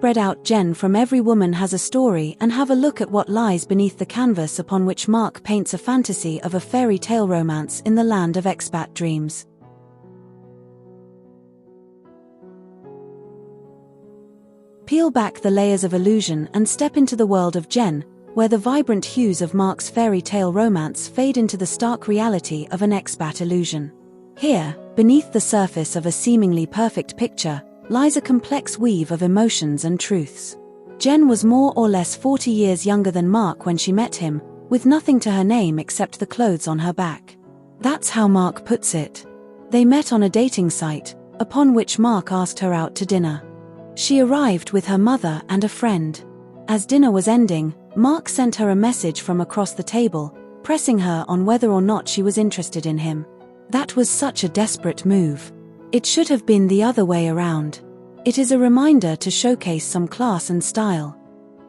spread out Jen from Every Woman Has a Story and have a look at what lies beneath the canvas upon which Mark paints a fantasy of a fairy tale romance in the land of expat dreams. Peel back the layers of illusion and step into the world of Jen, where the vibrant hues of Mark's fairy tale romance fade into the stark reality of an expat illusion. Here, beneath the surface of a seemingly perfect picture, lies a complex weave of emotions and truths. Jen was more or less 40 years younger than Mark when she met him, with nothing to her name except the clothes on her back. That's how Mark puts it. They met on a dating site, upon which Mark asked her out to dinner. She arrived with her mother and a friend. As dinner was ending, Mark sent her a message from across the table, pressing her on whether or not she was interested in him. That was such a desperate move. It should have been the other way around. It is a reminder to showcase some class and style.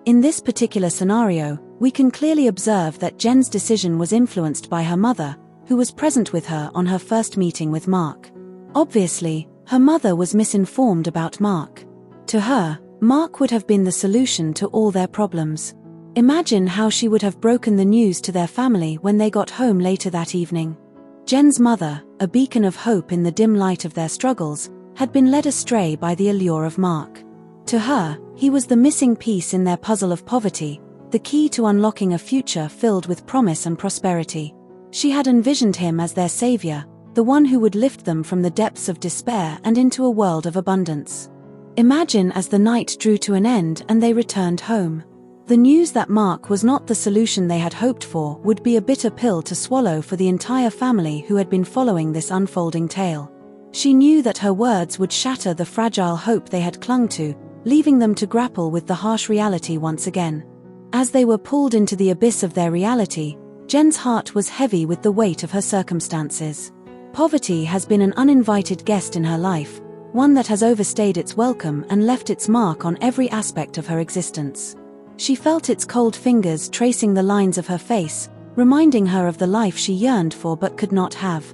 In this particular scenario, we can clearly observe that Jen's decision was influenced by her mother, who was present with her on her first meeting with Mark. Obviously, her mother was misinformed about Mark. To her, Mark would have been the solution to all their problems. Imagine how she would have broken the news to their family when they got home later that evening. Jen's mother, a beacon of hope in the dim light of their struggles, had been led astray by the allure of Mark. To her, he was the missing piece in their puzzle of poverty, the key to unlocking a future filled with promise and prosperity. She had envisioned him as their savior, the one who would lift them from the depths of despair and into a world of abundance. Imagine as the night drew to an end and they returned home. The news that Mark was not the solution they had hoped for would be a bitter pill to swallow for the entire family who had been following this unfolding tale. She knew that her words would shatter the fragile hope they had clung to, leaving them to grapple with the harsh reality once again. As they were pulled into the abyss of their reality, Jen's heart was heavy with the weight of her circumstances. Poverty has been an uninvited guest in her life, one that has overstayed its welcome and left its mark on every aspect of her existence. She felt its cold fingers tracing the lines of her face, reminding her of the life she yearned for but could not have.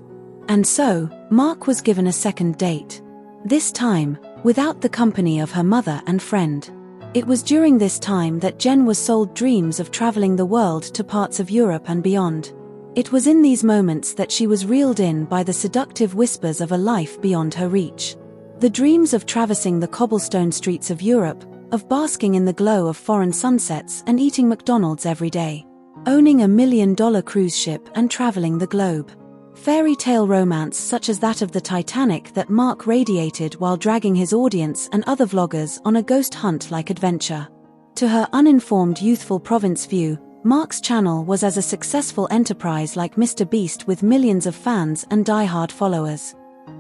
And so, Mark was given a second date. This time, without the company of her mother and friend. It was during this time that Jen was sold dreams of traveling the world to parts of Europe and beyond. It was in these moments that she was reeled in by the seductive whispers of a life beyond her reach. The dreams of traversing the cobblestone streets of Europe, of basking in the glow of foreign sunsets and eating McDonald's every day, owning a $1 million cruise ship and traveling the globe. Fairy tale romance such as that of the Titanic that Mark radiated while dragging his audience and other vloggers on a ghost hunt-like adventure. To her uninformed youthful province view, Mark's channel was as a successful enterprise like Mr. Beast with millions of fans and die-hard followers.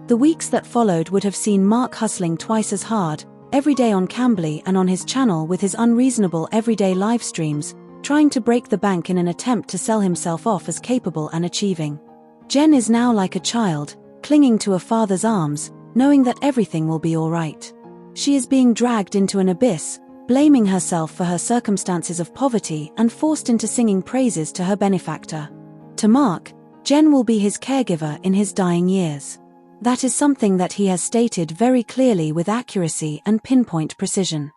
The weeks that followed would have seen Mark hustling twice as hard, every day on Cambly and on his channel with his unreasonable everyday live streams, trying to break the bank in an attempt to sell himself off as capable and achieving. Jen is now like a child, clinging to a father's arms, knowing that everything will be all right. She is being dragged into an abyss, blaming herself for her circumstances of poverty and forced into singing praises to her benefactor. To Mark, Jen will be his caregiver in his dying years. That is something that he has stated very clearly with accuracy and pinpoint precision.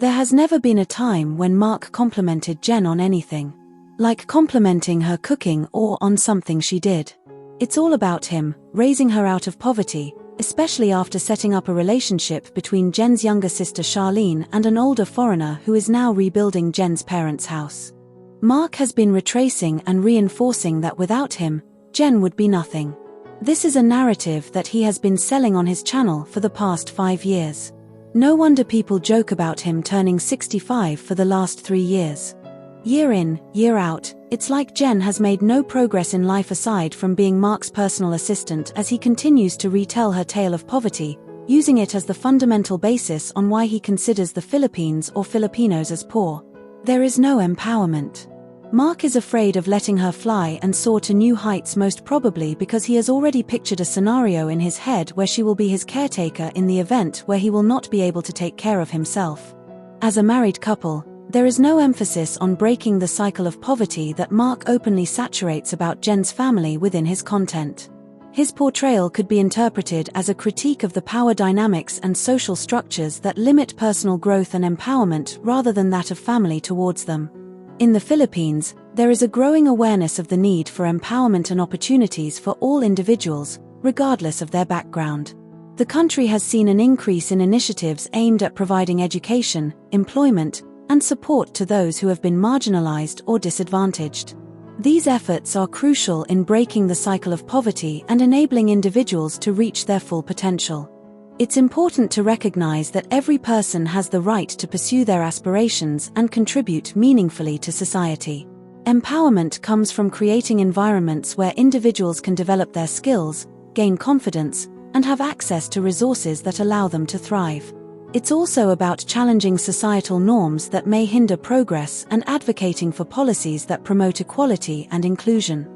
There has never been a time when Mark complimented Jen on anything, like complimenting her cooking or on something she did. It's all about him, raising her out of poverty, especially after setting up a relationship between Jen's younger sister Charlene and an older foreigner who is now rebuilding Jen's parents' house. Mark has been retracing and reinforcing that without him, Jen would be nothing. This is a narrative that he has been selling on his channel for the past 5 years. No wonder people joke about him turning 65 for the last 3 years. Year in, year out, it's like Jen has made no progress in life aside from being Mark's personal assistant as he continues to retell her tale of poverty, using it as the fundamental basis on why he considers the Philippines or Filipinos as poor. There is no empowerment. Mark is afraid of letting her fly and soar to new heights, most probably because he has already pictured a scenario in his head where she will be his caretaker in the event where he will not be able to take care of himself. As a married couple, there is no emphasis on breaking the cycle of poverty that Mark openly saturates about Jen's family within his content. His portrayal could be interpreted as a critique of the power dynamics and social structures that limit personal growth and empowerment rather than that of family towards them. In the Philippines, there is a growing awareness of the need for empowerment and opportunities for all individuals, regardless of their background. The country has seen an increase in initiatives aimed at providing education, employment, and support to those who have been marginalized or disadvantaged. These efforts are crucial in breaking the cycle of poverty and enabling individuals to reach their full potential. It's important to recognize that every person has the right to pursue their aspirations and contribute meaningfully to society. Empowerment comes from creating environments where individuals can develop their skills, gain confidence, and have access to resources that allow them to thrive. It's also about challenging societal norms that may hinder progress and advocating for policies that promote equality and inclusion.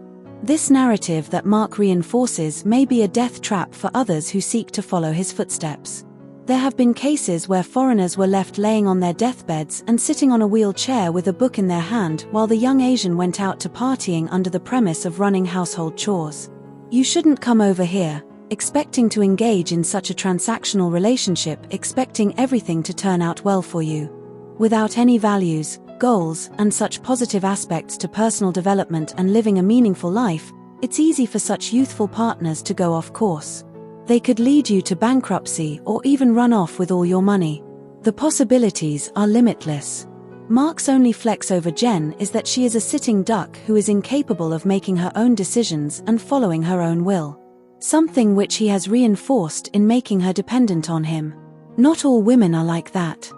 This narrative that Mark reinforces may be a death trap for others who seek to follow his footsteps. There have been cases where foreigners were left laying on their deathbeds and sitting on a wheelchair with a book in their hand while the young Asian went out to partying under the premise of running household chores. You shouldn't come over here, expecting to engage in such a transactional relationship, expecting everything to turn out well for you. Without any values, goals, and such positive aspects to personal development and living a meaningful life, it's easy for such youthful partners to go off course. They could lead you to bankruptcy or even run off with all your money. The possibilities are limitless. Mark's only flex over Jen is that she is a sitting duck who is incapable of making her own decisions and following her own will. Something which he has reinforced in making her dependent on him. Not all women are like that.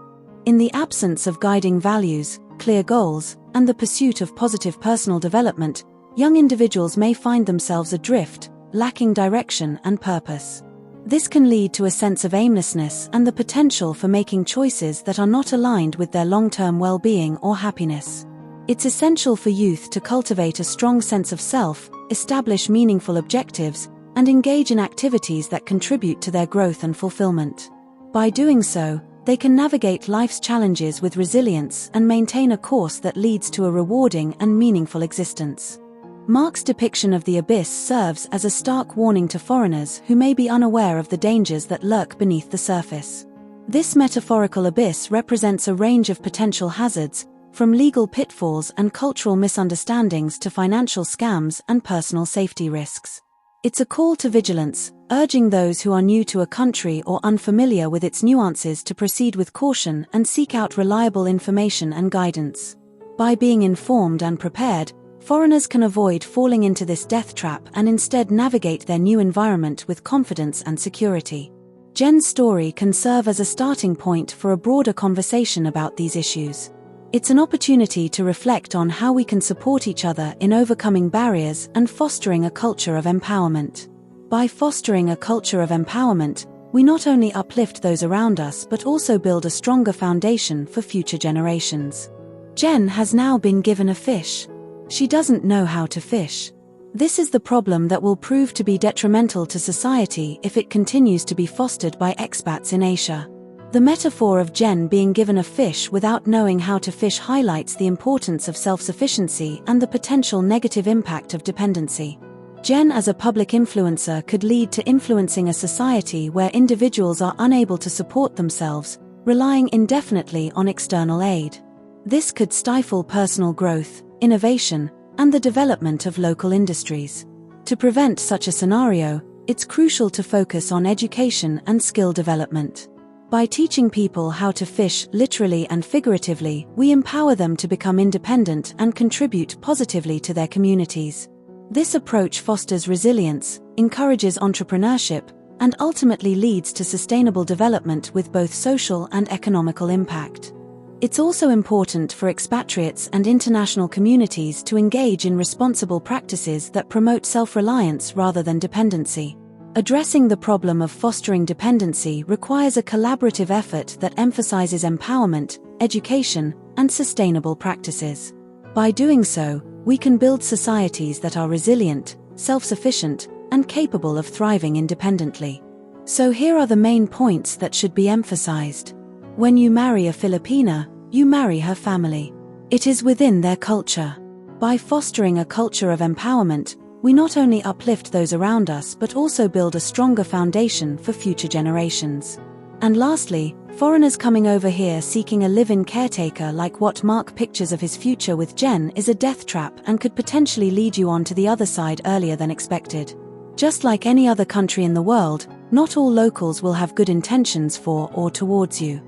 In the absence of guiding values, clear goals, and the pursuit of positive personal development, young individuals may find themselves adrift, lacking direction and purpose. This can lead to a sense of aimlessness and the potential for making choices that are not aligned with their long-term well-being or happiness. It's essential for youth to cultivate a strong sense of self, establish meaningful objectives, and engage in activities that contribute to their growth and fulfillment. By doing so, they can navigate life's challenges with resilience and maintain a course that leads to a rewarding and meaningful existence. Mark's depiction of the abyss serves as a stark warning to foreigners who may be unaware of the dangers that lurk beneath the surface. This metaphorical abyss represents a range of potential hazards, from legal pitfalls and cultural misunderstandings to financial scams and personal safety risks. It's a call to vigilance, urging those who are new to a country or unfamiliar with its nuances to proceed with caution and seek out reliable information and guidance. By being informed and prepared, foreigners can avoid falling into this death trap and instead navigate their new environment with confidence and security. Jen's story can serve as a starting point for a broader conversation about these issues. It's an opportunity to reflect on how we can support each other in overcoming barriers and fostering a culture of empowerment. By fostering a culture of empowerment, we not only uplift those around us but also build a stronger foundation for future generations. Jen has now been given a fish. She doesn't know how to fish. This is the problem that will prove to be detrimental to society if it continues to be fostered by expats in Asia. The metaphor of Jen being given a fish without knowing how to fish highlights the importance of self-sufficiency and the potential negative impact of dependency. Jen as a public influencer could lead to influencing a society where individuals are unable to support themselves, relying indefinitely on external aid. This could stifle personal growth, innovation, and the development of local industries. To prevent such a scenario, it's crucial to focus on education and skill development. By teaching people how to fish literally and figuratively, we empower them to become independent and contribute positively to their communities. This approach fosters resilience, encourages entrepreneurship, and ultimately leads to sustainable development with both social and economical impact. It's also important for expatriates and international communities to engage in responsible practices that promote self-reliance rather than dependency. Addressing the problem of fostering dependency requires a collaborative effort that emphasizes empowerment, education, and sustainable practices. By doing so, we can build societies that are resilient, self-sufficient, and capable of thriving independently. So here are the main points that should be emphasized. When you marry a Filipina, you marry her family. It is within their culture. By fostering a culture of empowerment, we not only uplift those around us but also build a stronger foundation for future generations. And lastly, foreigners coming over here seeking a live-in caretaker like what Mark pictures of his future with Jen is a death trap and could potentially lead you on to the other side earlier than expected. Just like any other country in the world, not all locals will have good intentions for or towards you.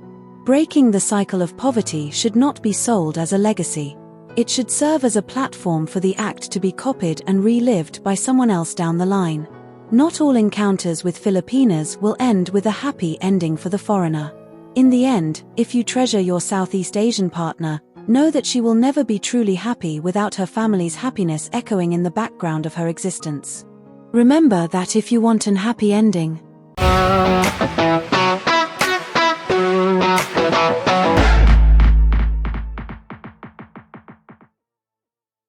Breaking the cycle of poverty should not be sold as a legacy. It should serve as a platform for the act to be copied and relived by someone else down the line. Not all encounters with Filipinas will end with a happy ending for the foreigner. In the end, if you treasure your Southeast Asian partner, know that she will never be truly happy without her family's happiness echoing in the background of her existence. Remember that if you want an happy ending,